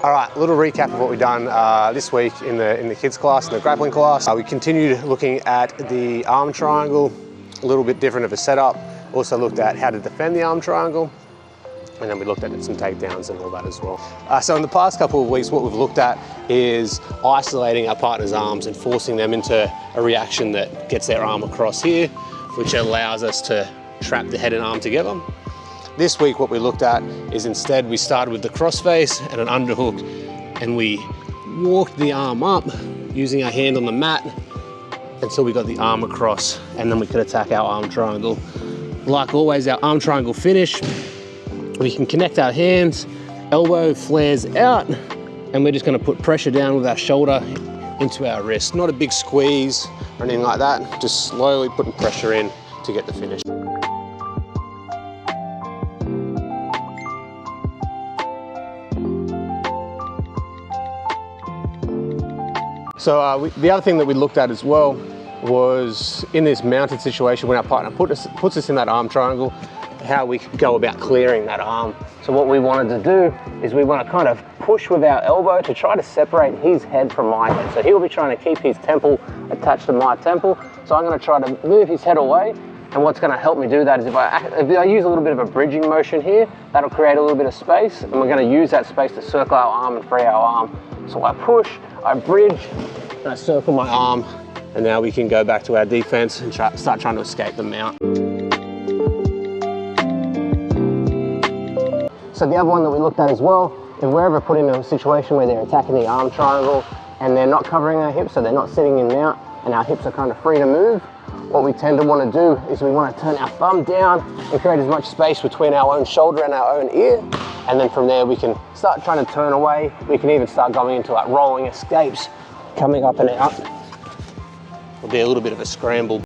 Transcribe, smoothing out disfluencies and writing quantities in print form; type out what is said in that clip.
All right, a little recap of what we've done this week in the kids class, in the grappling class. We continued looking at the arm triangle, a little bit different of a setup. Also looked at how to defend the arm triangle, and then we looked at some takedowns and all that as well. So in the past couple of weeks, what we've looked at is isolating our partner's arms and forcing them into a reaction that gets their arm across here, which allows us to trap the head and arm together. This week, what we looked at is instead we started with the crossface and an underhook, and we walked the arm up using our hand on the mat until we got the arm across, and then we could attack our arm triangle. Like always, our arm triangle finish, we can connect our hands, elbow flares out, and we're just gonna put pressure down with our shoulder into our wrist. Not a big squeeze or anything like that, just slowly putting pressure in to get the finish. So the other thing that we looked at as well was in this mounted situation when our partner puts us in that arm triangle, how we could go about clearing that arm. So what we wanted to do is we want to kind of push with our elbow to try to separate his head from my head. So he'll be trying to keep his temple attached to my temple. So I'm going to try to move his head away. And what's going to help me do that is if I use a little bit of a bridging motion here, that'll create a little bit of space, and we're going to use that space to circle our arm and free our arm. So I push, I bridge, and I circle my arm, and now we can go back to our defense and start trying to escape the mount. So the other one that we looked at as well, if we're ever put in a situation where they're attacking the arm triangle and they're not covering our hips, so they're not sitting in mount, and our hips are kind of free to move, what we tend to want to do is we want to turn our thumb down and create as much space between our own shoulder and our own ear. And then from there, we can start trying to turn away. We can even start going into like rolling escapes, coming up and out. It'll be a little bit of a scramble.